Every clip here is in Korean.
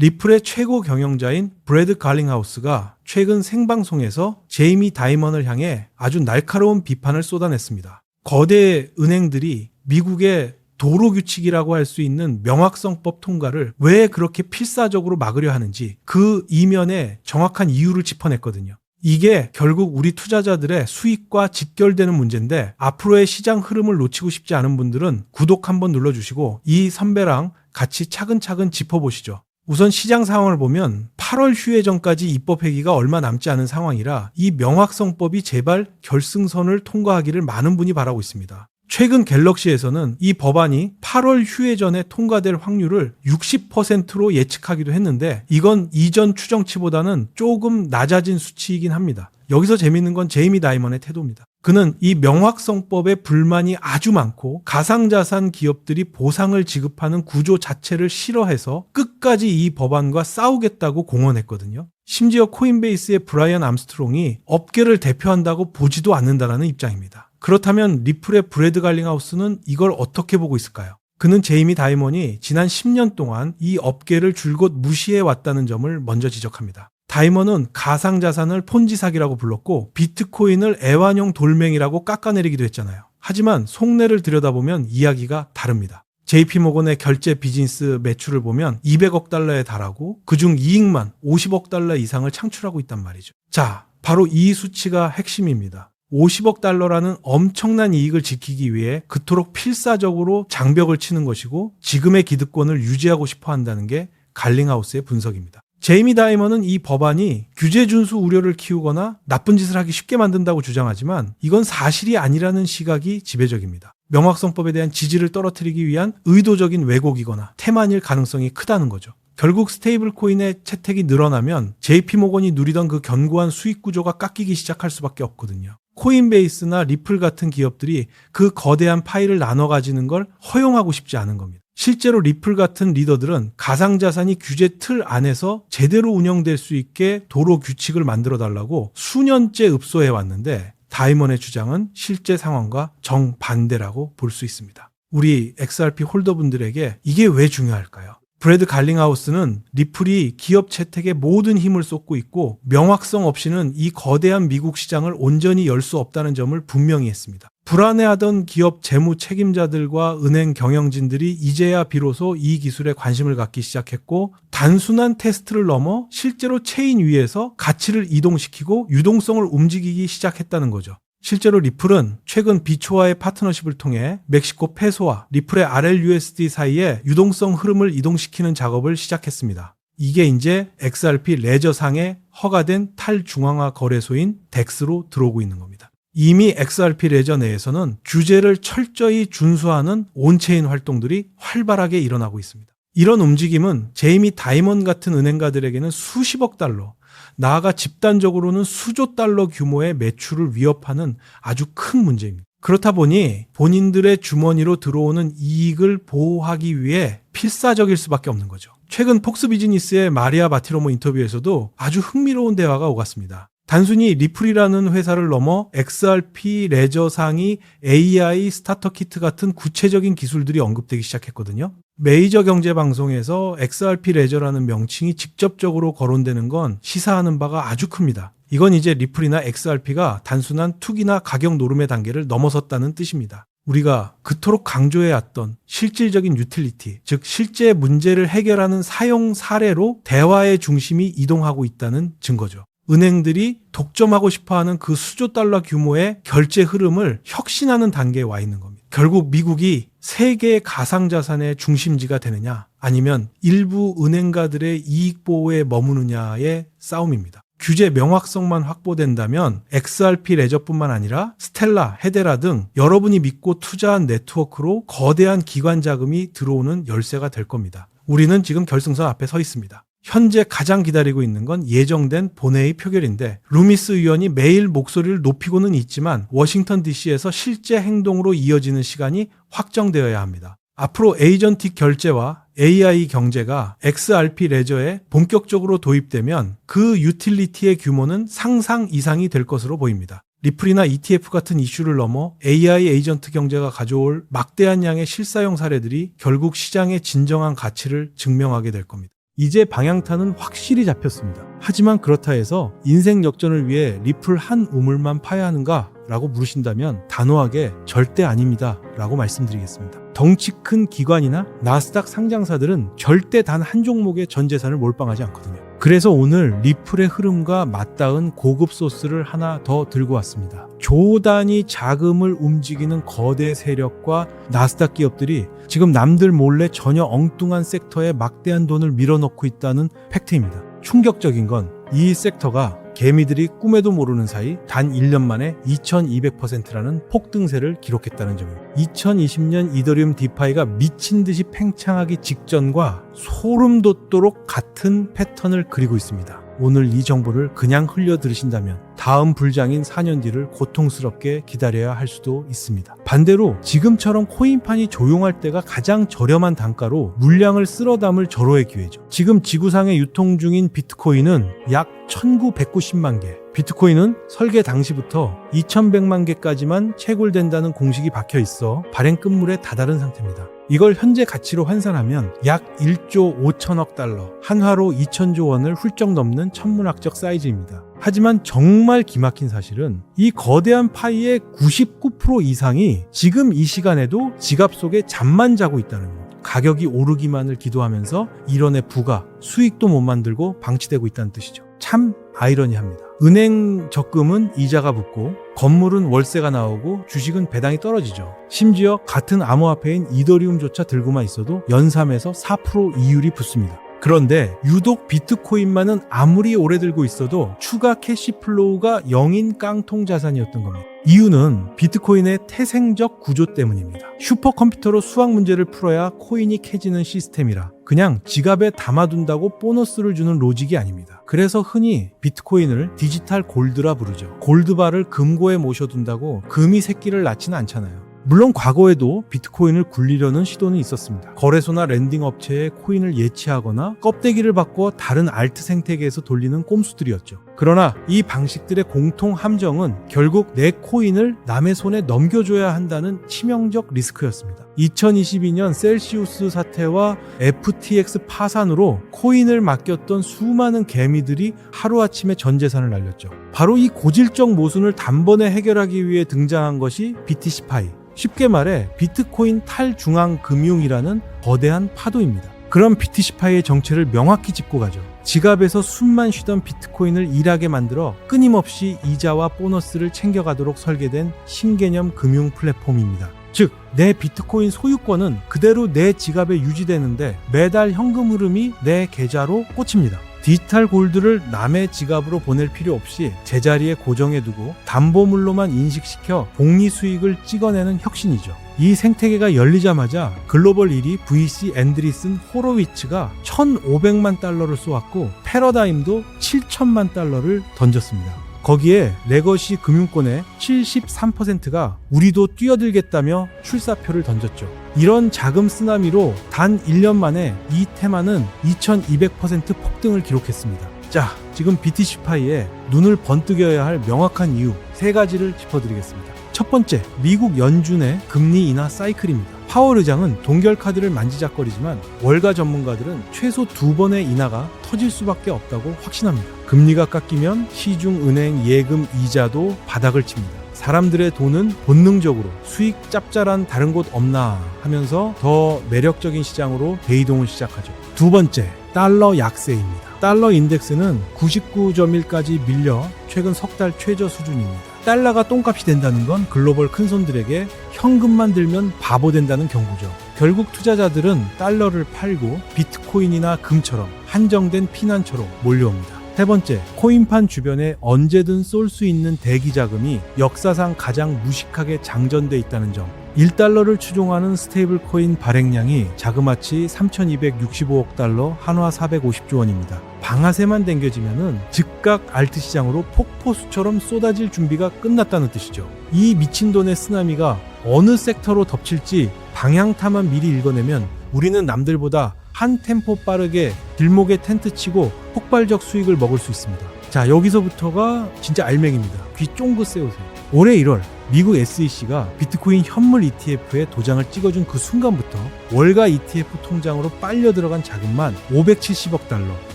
리플의 최고 경영자인 브래드 갈링하우스가 최근 생방송에서 제이미 다이먼을 향해 아주 날카로운 비판을 쏟아냈습니다. 거대 은행들이 미국의 도로 규칙이라고 할 수 있는 명확성법 통과를 왜 그렇게 필사적으로 막으려 하는지 그 이면에 정확한 이유를 짚어냈거든요. 이게 결국 우리 투자자들의 수익과 직결되는 문제인데 앞으로의 시장 흐름을 놓치고 싶지 않은 분들은 구독 한번 눌러주시고 이 선배랑 같이 차근차근 짚어보시죠. 우선 시장 상황을 보면 8월 휴회 전까지 입법 회기가 얼마 남지 않은 상황이라 이 명확성법이 제발 결승선을 통과하기를 많은 분이 바라고 있습니다. 최근 갤럭시에서는 이 법안이 8월 휴회 전에 통과될 확률을 60%로 예측하기도 했는데 이건 이전 추정치보다는 조금 낮아진 수치이긴 합니다. 여기서 재밌는 건 제이미 다이먼의 태도입니다. 그는 이 명확성법에 불만이 아주 많고 가상자산 기업들이 보상을 지급하는 구조 자체를 싫어해서 끝까지 이 법안과 싸우겠다고 공언했거든요. 심지어 코인베이스의 브라이언 암스트롱이 업계를 대표한다고 보지도 않는다라는 입장입니다. 그렇다면 리플의 브래드 갈링하우스는 이걸 어떻게 보고 있을까요? 그는 제이미 다이먼이 지난 10년 동안 이 업계를 줄곧 무시해왔다는 점을 먼저 지적합니다. 다이먼은 가상자산을 폰지 사기라고 불렀고 비트코인을 애완용 돌멩이라고 깎아내리기도 했잖아요. 하지만 속내를 들여다보면 이야기가 다릅니다. JP모건의 결제 비즈니스 매출을 보면 200억 달러에 달하고 그중 이익만 50억 달러 이상을 창출하고 있단 말이죠. 자, 바로 이 수치가 핵심입니다. 50억 달러라는 엄청난 이익을 지키기 위해 그토록 필사적으로 장벽을 치는 것이고 지금의 기득권을 유지하고 싶어 한다는 게 갈링하우스의 분석입니다. 제이미 다이먼은 이 법안이 규제 준수 우려를 키우거나 나쁜 짓을 하기 쉽게 만든다고 주장하지만 이건 사실이 아니라는 시각이 지배적입니다. 명확성법에 대한 지지를 떨어뜨리기 위한 의도적인 왜곡이거나 태만일 가능성이 크다는 거죠. 결국 스테이블 코인의 채택이 늘어나면 JP모건이 누리던 그 견고한 수익 구조가 깎이기 시작할 수밖에 없거든요. 코인베이스나 리플 같은 기업들이 그 거대한 파이를 나눠 가지는 걸 허용하고 싶지 않은 겁니다. 실제로 리플 같은 리더들은 가상자산이 규제 틀 안에서 제대로 운영될 수 있게 도로 규칙을 만들어 달라고 수년째 읍소해 왔는데 다이먼의 주장은 실제 상황과 정반대라고 볼 수 있습니다. 우리 XRP 홀더분들에게 이게 왜 중요할까요? 브래드 갈링하우스는 리플이 기업 채택에 모든 힘을 쏟고 있고 명확성 없이는 이 거대한 미국 시장을 온전히 열 수 없다는 점을 분명히 했습니다. 불안해하던 기업 재무 책임자들과 은행 경영진들이 이제야 비로소 이 기술에 관심을 갖기 시작했고 단순한 테스트를 넘어 실제로 체인 위에서 가치를 이동시키고 유동성을 움직이기 시작했다는 거죠. 실제로 리플은 최근 비초와의 파트너십을 통해 멕시코 페소와 리플의 RLUSD 사이에 유동성 흐름을 이동시키는 작업을 시작했습니다. 이게 이제 XRP 레저상에 허가된 탈중앙화 거래소인 덱스로 들어오고 있는 겁니다. 이미 XRP 레저 내에서는 규제를 철저히 준수하는 온체인 활동들이 활발하게 일어나고 있습니다. 이런 움직임은 제이미 다이먼 같은 은행가들에게는 수십억 달러, 나아가 집단적으로는 수조 달러 규모의 매출을 위협하는 아주 큰 문제입니다. 그렇다 보니 본인들의 주머니로 들어오는 이익을 보호하기 위해 필사적일 수밖에 없는 거죠. 최근 폭스 비즈니스의 마리아 바티로모 인터뷰에서도 아주 흥미로운 대화가 오갔습니다. 단순히 리플이라는 회사를 넘어 XRP 레저상이 AI 스타터 키트 같은 구체적인 기술들이 언급되기 시작했거든요. 메이저 경제 방송에서 XRP 레저라는 명칭이 직접적으로 거론되는 건 시사하는 바가 아주 큽니다. 이건 이제 리플이나 XRP가 단순한 투기나 가격 노름의 단계를 넘어섰다는 뜻입니다. 우리가 그토록 강조해왔던 실질적인 유틸리티, 즉 실제 문제를 해결하는 사용 사례로 대화의 중심이 이동하고 있다는 증거죠. 은행들이 독점하고 싶어하는 그 수조 달러 규모의 결제 흐름을 혁신하는 단계에 와 있는 겁니다. 결국 미국이 세계의 가상자산의 중심지가 되느냐 아니면 일부 은행가들의 이익 보호에 머무느냐의 싸움입니다. 규제 명확성만 확보된다면 XRP 레저뿐만 아니라 스텔라, 헤데라 등 여러분이 믿고 투자한 네트워크로 거대한 기관 자금이 들어오는 열쇠가 될 겁니다. 우리는 지금 결승선 앞에 서 있습니다. 현재 가장 기다리고 있는 건 예정된 본회의 표결인데 루미스 의원이 매일 목소리를 높이고는 있지만 워싱턴 DC에서 실제 행동으로 이어지는 시간이 확정되어야 합니다. 앞으로 에이전틱 결제와 AI 경제가 XRP 레저에 본격적으로 도입되면 그 유틸리티의 규모는 상상 이상이 될 것으로 보입니다. 리플이나 ETF 같은 이슈를 넘어 AI 에이전트 경제가 가져올 막대한 양의 실사용 사례들이 결국 시장의 진정한 가치를 증명하게 될 겁니다. 이제 방향타는 확실히 잡혔습니다. 하지만 그렇다 해서 인생 역전을 위해 리플 한 우물만 파야 하는가? 라고 물으신다면 단호하게 절대 아닙니다 라고 말씀드리겠습니다. 덩치 큰 기관이나 나스닥 상장사들은 절대 단 한 종목의 전 재산을 몰빵하지 않거든요. 그래서 오늘 리플의 흐름과 맞닿은 고급 소스를 하나 더 들고 왔습니다. 조 단위 자금을 움직이는 거대 세력과 나스닥 기업들이 지금 남들 몰래 전혀 엉뚱한 섹터에 막대한 돈을 밀어넣고 있다는 팩트입니다. 충격적인 건 이 섹터가 개미들이 꿈에도 모르는 사이 단 1년 만에 2200%라는 폭등세를 기록했다는 점입니다. 2020년 이더리움 디파이가 미친 듯이 팽창하기 직전과 소름 돋도록 같은 패턴을 그리고 있습니다. 오늘 이 정보를 그냥 흘려 들으신다면 다음 불장인 4년 뒤를 고통스럽게 기다려야 할 수도 있습니다. 반대로 지금처럼 코인판이 조용할 때가 가장 저렴한 단가로 물량을 쓸어 담을 절호의 기회죠. 지금 지구상에 유통 중인 비트코인은 약 1990만 개. 비트코인은 설계 당시부터 2100만 개까지만 채굴된다는 공식이 박혀 있어 발행 끝물에 다다른 상태입니다. 이걸 현재 가치로 환산하면 약 1조 5천억 달러, 한화로 2천조 원을 훌쩍 넘는 천문학적 사이즈입니다. 하지만 정말 기막힌 사실은 이 거대한 파이의 99% 이상이 지금 이 시간에도 지갑 속에 잠만 자고 있다는 것. 가격이 오르기만을 기도하면서 일원의 부가, 수익도 못 만들고 방치되고 있다는 뜻이죠. 참 아이러니합니다. 은행 적금은 이자가 붙고 건물은 월세가 나오고 주식은 배당이 떨어지죠. 심지어 같은 암호화폐인 이더리움조차 들고만 있어도 연삼에서 4% 이율이 붙습니다. 그런데 유독 비트코인만은 아무리 오래 들고 있어도 추가 캐시플로우가 0인 깡통 자산이었던 겁니다. 이유는 비트코인의 태생적 구조 때문입니다. 슈퍼컴퓨터로 수학 문제를 풀어야 코인이 캐지는 시스템이라 그냥 지갑에 담아둔다고 보너스를 주는 로직이 아닙니다. 그래서 흔히 비트코인을 디지털 골드라 부르죠. 골드바를 금고에 모셔둔다고 금이 새끼를 낳지는 않잖아요. 물론 과거에도 비트코인을 굴리려는 시도는 있었습니다. 거래소나 랜딩 업체에 코인을 예치하거나 껍데기를 바꿔 다른 알트 생태계에서 돌리는 꼼수들이었죠. 그러나 이 방식들의 공통 함정은 결국 내 코인을 남의 손에 넘겨줘야 한다는 치명적 리스크였습니다. 2022년 셀시우스 사태와 FTX 파산으로 코인을 맡겼던 수많은 개미들이 하루아침에 전 재산을 날렸죠. 바로 이 고질적 모순을 단번에 해결하기 위해 등장한 것이 BTC파이. 쉽게 말해 비트코인 탈중앙금융이라는 거대한 파도입니다. 그런 BTC파이의 정체를 명확히 짚고 가죠. 지갑에서 숨만 쉬던 비트코인을 일하게 만들어 끊임없이 이자와 보너스를 챙겨가도록 설계된 신개념 금융 플랫폼입니다. 즉, 내 비트코인 소유권은 그대로 내 지갑에 유지되는데 매달 현금 흐름이 내 계좌로 꽂힙니다. 디지털 골드를 남의 지갑으로 보낼 필요 없이 제자리에 고정해두고 담보물로만 인식시켜 복리 수익을 찍어내는 혁신이죠. 이 생태계가 열리자마자 글로벌 1위 VC 앤드리슨 호로위츠가 1,500만 달러를 쏘았고 패러다임도 7천만 달러를 던졌습니다. 거기에 레거시 금융권의 73%가 우리도 뛰어들겠다며 출사표를 던졌죠. 이런 자금 쓰나미로 단 1년 만에 이 테마는 2200% 폭등을 기록했습니다. 자, 지금 BTC파이에 눈을 번뜩여야 할 명확한 이유 3가지를 짚어드리겠습니다. 첫 번째, 미국 연준의 금리 인하 사이클입니다. 파월 의장은 동결 카드를 만지작거리지만 월가 전문가들은 최소 2번의 인하가 터질 수밖에 없다고 확신합니다. 금리가 깎이면 시중 은행 예금 이자도 바닥을 칩니다. 사람들의 돈은 본능적으로 수익 짭짤한 다른 곳 없나 하면서 더 매력적인 시장으로 대이동을 시작하죠. 두 번째, 달러 약세입니다. 달러 인덱스는 99.1까지 밀려 최근 석 달 최저 수준입니다. 달러가 똥값이 된다는 건 글로벌 큰손들에게 현금만 들면 바보 된다는 경고죠. 결국 투자자들은 달러를 팔고 비트코인이나 금처럼 한정된 피난처로 몰려옵니다. 세 번째, 코인판 주변에 언제든 쏠 수 있는 대기 자금이 역사상 가장 무식하게 장전돼 있다는 점. 1달러를 추종하는 스테이블 코인 발행량이 자그마치 3,265억 달러, 한화 450조 원입니다. 방아쇠만 당겨지면은 즉각 알트 시장으로 폭포수처럼 쏟아질 준비가 끝났다는 뜻이죠. 이 미친 돈의 쓰나미가 어느 섹터로 덮칠지 방향타만 미리 읽어내면 우리는 남들보다 한 템포 빠르게 길목에 텐트 치고 폭발적 수익을 먹을 수 있습니다. 자, 여기서부터가 진짜 알맹이입니다. 귀 쫑긋 세우세요. 올해 1월 미국 SEC가 비트코인 현물 ETF에 도장을 찍어준 그 순간부터 월가 ETF 통장으로 빨려 들어간 자금만 570억 달러,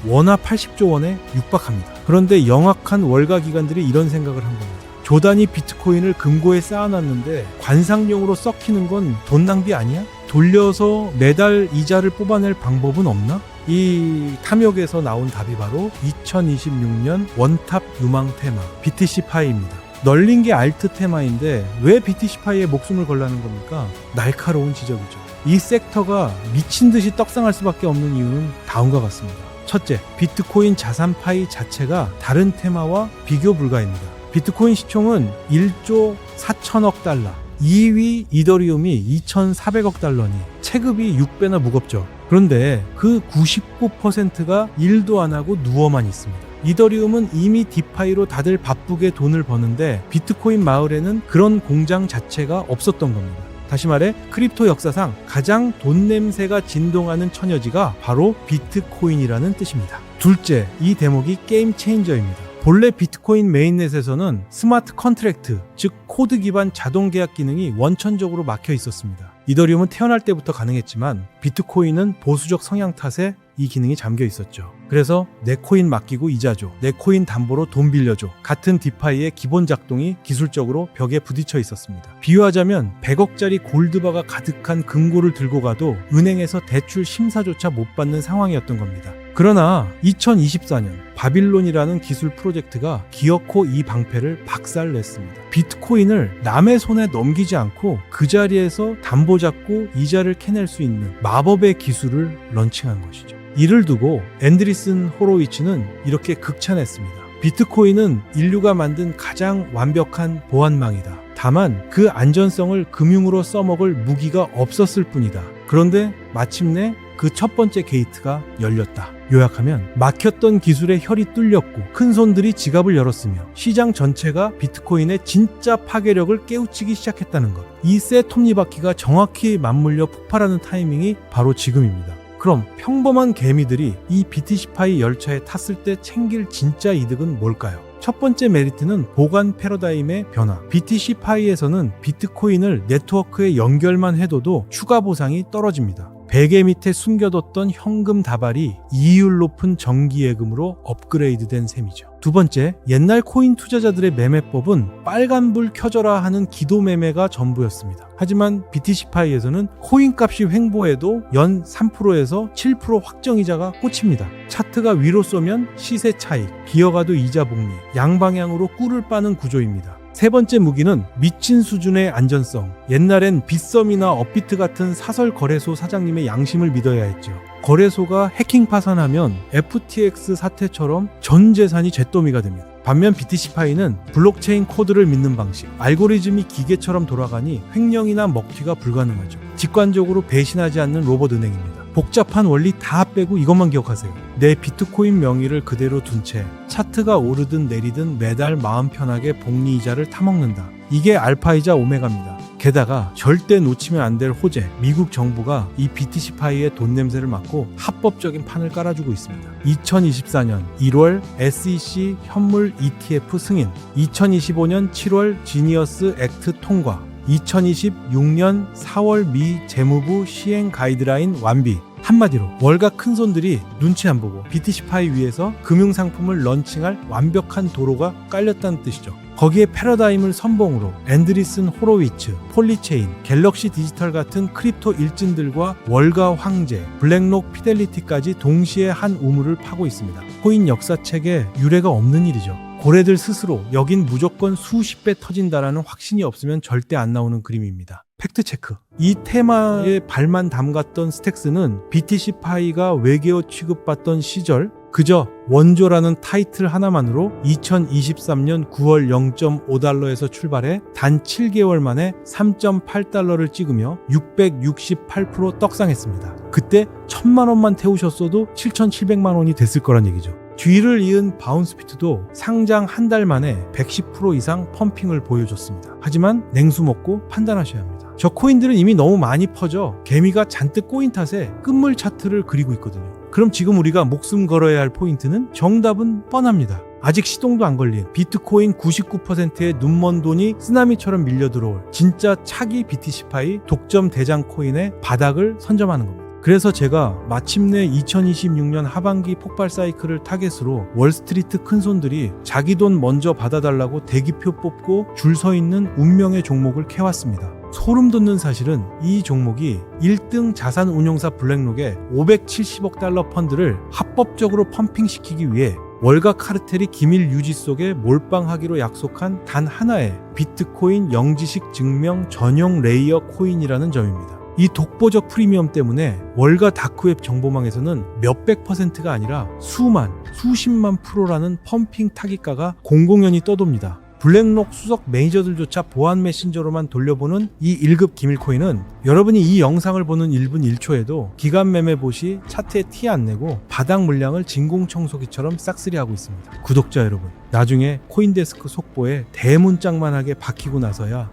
원화 80조 원에 육박합니다. 그런데 영악한 월가 기관들이 이런 생각을 한 겁니다. 조단위 비트코인을 금고에 쌓아놨는데 관상용으로 썩히는 건 돈 낭비 아니야? 돌려서 매달 이자를 뽑아낼 방법은 없나? 이 탐욕에서 나온 답이 바로 2026년 원탑 유망 테마 BTC파이입니다. 널린 게 알트 테마인데 왜 BTC파이에 목숨을 걸라는 겁니까? 날카로운 지적이죠. 이 섹터가 미친 듯이 떡상할 수밖에 없는 이유는 다음과 같습니다. 첫째, 비트코인 자산파이 자체가 다른 테마와 비교 불가입니다. 비트코인 시총은 1조 4천억 달러, 2위 이더리움이 2,400억 달러니 체급이 6배나 무겁죠. 그런데 그 99%가 일도 안 하고 누워만 있습니다. 이더리움은 이미 디파이로 다들 바쁘게 돈을 버는데 비트코인 마을에는 그런 공장 자체가 없었던 겁니다. 다시 말해 크립토 역사상 가장 돈 냄새가 진동하는 처녀지가 바로 비트코인이라는 뜻입니다. 둘째, 이 대목이 게임 체인저입니다. 본래 비트코인 메인넷에서는 스마트 컨트랙트, 즉 코드 기반 자동 계약 기능이 원천적으로 막혀 있었습니다. 이더리움은 태어날 때부터 가능했지만 비트코인은 보수적 성향 탓에 이 기능이 잠겨 있었죠. 그래서 내 코인 맡기고 이자 줘, 내 코인 담보로 돈 빌려줘 같은 디파이의 기본 작동이 기술적으로 벽에 부딪혀 있었습니다. 비유하자면 100억짜리 골드바가 가득한 금고를 들고 가도 은행에서 대출 심사조차 못 받는 상황이었던 겁니다. 그러나 2024년 바빌론이라는 기술 프로젝트가 기어코 이 방패를 박살냈습니다. 비트코인을 남의 손에 넘기지 않고 그 자리에서 담보 잡고 이자를 캐낼 수 있는 마법의 기술을 런칭한 것이죠. 이를 두고 앤드리슨 호로위츠는 이렇게 극찬했습니다. 비트코인은 인류가 만든 가장 완벽한 보안망이다. 다만 그 안전성을 금융으로 써먹을 무기가 없었을 뿐이다. 그런데 마침내 그 첫 번째 게이트가 열렸다. 요약하면 막혔던 기술의 혈이 뚫렸고 큰 손들이 지갑을 열었으며 시장 전체가 비트코인의 진짜 파괴력을 깨우치기 시작했다는 것. 이 새 톱니바퀴가 정확히 맞물려 폭발하는 타이밍이 바로 지금입니다. 그럼 평범한 개미들이 이 BTC파이 열차에 탔을 때 챙길 진짜 이득은 뭘까요? 첫 번째 메리트는 보관 패러다임의 변화. BTC파이에서는 비트코인을 네트워크에 연결만 해둬도 추가 보상이 떨어집니다. 베개 밑에 숨겨뒀던 현금 다발이 이율 높은 정기예금으로 업그레이드된 셈이죠. 두 번째, 옛날 코인 투자자들의 매매법은 빨간불 켜져라 하는 기도 매매가 전부였습니다. 하지만 BTC파이에서는 코인 값이 횡보해도 연 3%에서 7% 확정이자가 꽂힙니다. 차트가 위로 쏘면 시세 차익, 기어가도 이자 복리, 양방향으로 꿀을 빠는 구조입니다. 세 번째 무기는 미친 수준의 안전성. 옛날엔 빗썸이나 업비트 같은 사설 거래소 사장님의 양심을 믿어야 했죠. 거래소가 해킹 파산하면 FTX 사태처럼 전 재산이 잿더미가 됩니다. 반면 BTC파이는 블록체인 코드를 믿는 방식, 알고리즘이 기계처럼 돌아가니 횡령이나 먹튀가 불가능하죠. 직관적으로 배신하지 않는 로봇 은행입니다. 복잡한 원리 다 빼고 이것만 기억하세요. 내 비트코인 명의를 그대로 둔 채 차트가 오르든 내리든 매달 마음 편하게 복리이자를 타먹는다. 이게 알파이자 오메가입니다. 게다가 절대 놓치면 안 될 호재, 미국 정부가 이 BTC파이의 돈 냄새를 맡고 합법적인 판을 깔아주고 있습니다. 2024년 1월 SEC 현물 ETF 승인, 2025년 7월 지니어스 액트 통과, 2026년 4월 미 재무부 시행 가이드라인 완비. 한마디로 월가 큰손들이 눈치 안 보고 BTC파이 위에서 금융상품을 런칭할 완벽한 도로가 깔렸다는 뜻이죠. 거기에 패러다임을 선봉으로 앤드리슨 호로위츠, 폴리체인, 갤럭시 디지털 같은 크립토 일진들과 월가 황제, 블랙록 피델리티까지 동시에 한 우물을 파고 있습니다. 코인 역사책에 유례가 없는 일이죠. 고래들 스스로 여긴 무조건 수십 배 터진다라는 확신이 없으면 절대 안 나오는 그림입니다. 팩트체크. 이 테마에 발만 담갔던 스택스는 BTC파이가 외계어 취급받던 시절 그저 원조라는 타이틀 하나만으로 2023년 9월 0.5달러에서 출발해 단 7개월 만에 3.8달러를 찍으며 668% 떡상했습니다. 그때 1000만 원만 태우셨어도 7,700만 원이 됐을 거란 얘기죠. 뒤를 이은 바운스피트도 상장 한 달 만에 110% 이상 펌핑을 보여줬습니다. 하지만 냉수 먹고 판단하셔야 합니다. 저 코인들은 이미 너무 많이 퍼져 개미가 잔뜩 꼬인 탓에 끝물 차트를 그리고 있거든요. 그럼 지금 우리가 목숨 걸어야 할 포인트는 정답은 뻔합니다. 아직 시동도 안 걸린 비트코인 99%의 눈먼 돈이 쓰나미처럼 밀려 들어올 진짜 차기 BTC파이 독점 대장 코인의 바닥을 선점하는 겁니다. 그래서 제가 마침내 2026년 하반기 폭발 사이클을 타겟으로 월스트리트 큰손들이 자기 돈 먼저 받아달라고 대기표 뽑고 줄 서 있는 운명의 종목을 캐왔습니다. 소름 돋는 사실은 이 종목이 1등 자산운용사 블랙록의 570억 달러 펀드를 합법적으로 펌핑시키기 위해 월가 카르텔이 기밀 유지 속에 몰빵하기로 약속한 단 하나의 비트코인 영지식 증명 전용 레이어 코인이라는 점입니다. 이 독보적 프리미엄 때문에 월가 다크웹 정보망에서는 몇백 %가 아니라 수만, 수십만 %라는 펌핑 타깃가가 공공연히 떠돕니다. 블랙록 수석 매니저들조차 보안 메신저로만 돌려보는 이 1급 기밀코인은 여러분이 이 영상을 보는 1분 1초에도 기간 매매 보시 차트에 티 안 내고 바닥 물량을 진공청소기처럼 싹쓸이하고 있습니다. 구독자 여러분, 나중에 코인데스크 속보에 대문짝만하게 박히고 나서야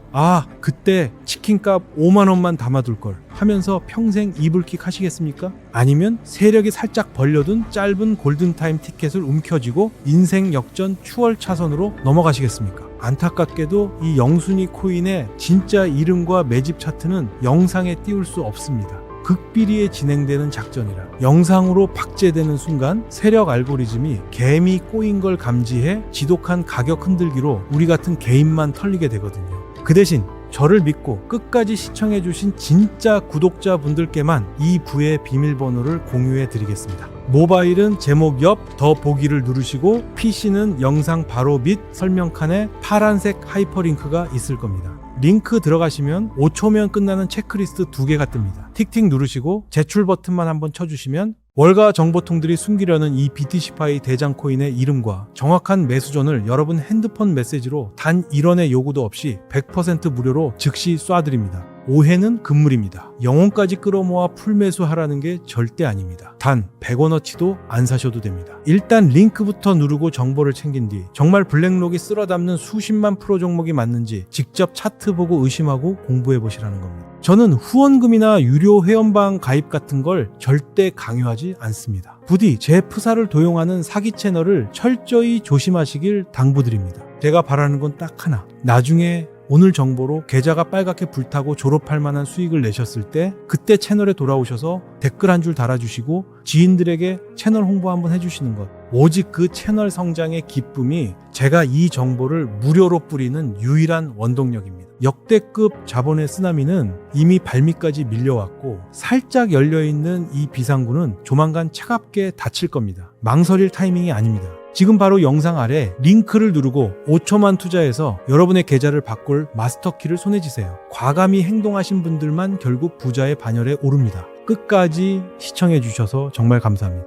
그때 치킨값 5만 원만 담아둘 걸 하면서 평생 이불킥 하시겠습니까? 아니면 세력이 살짝 벌려둔 짧은 골든타임 티켓을 움켜쥐고 인생 역전 추월 차선으로 넘어가시겠습니까? 안타깝게도 이 영순위 코인의 진짜 이름과 매집 차트는 영상에 띄울 수 없습니다. 극비리에 진행되는 작전이라 영상으로 박제되는 순간 세력 알고리즘이 개미 꼬인 걸 감지해 지독한 가격 흔들기로 우리 같은 개인만 털리게 되거든요. 그 대신 저를 믿고 끝까지 시청해주신 진짜 구독자분들께만 이 부의 비밀번호를 공유해 드리겠습니다. 모바일은 제목 옆 더 보기를 누르시고 PC는 영상 바로 밑 설명칸에 파란색 하이퍼링크가 있을 겁니다. 링크 들어가시면 5초면 끝나는 체크리스트 2개가 뜹니다. 틱틱 누르시고 제출 버튼만 한번 쳐주시면 월가 정보통들이 숨기려는 이 BTC파이 대장 코인의 이름과 정확한 매수전을 여러분 핸드폰 메시지로 단 1원의 요구도 없이 100% 무료로 즉시 쏴드립니다. 오해는 금물입니다. 영혼까지 끌어모아 풀매수하라는 게 절대 아닙니다. 단 100원어치도 안 사셔도 됩니다. 일단 링크부터 누르고 정보를 챙긴 뒤 정말 블랙록이 쓸어담는 수십만 프로 종목이 맞는지 직접 차트 보고 의심하고 공부해 보시라는 겁니다. 저는 후원금이나 유료 회원방 가입 같은 걸 절대 강요하지 않습니다. 부디 제 프사를 도용하는 사기 채널을 철저히 조심하시길 당부드립니다. 제가 바라는 건 딱 하나. 나중에 오늘 정보로 계좌가 빨갛게 불타고 졸업할 만한 수익을 내셨을 때 그때 채널에 돌아오셔서 댓글 한 줄 달아주시고 지인들에게 채널 홍보 한번 해주시는 것. 오직 그 채널 성장의 기쁨이 제가 이 정보를 무료로 뿌리는 유일한 원동력입니다. 역대급 자본의 쓰나미는 이미 발밑까지 밀려왔고 살짝 열려있는 이 비상구는 조만간 차갑게 닫힐 겁니다. 망설일 타이밍이 아닙니다. 지금 바로 영상 아래 링크를 누르고 5초만 투자해서 여러분의 계좌를 바꿀 마스터키를 손에 쥐세요. 과감히 행동하신 분들만 결국 부자의 반열에 오릅니다. 끝까지 시청해 주셔서 정말 감사합니다.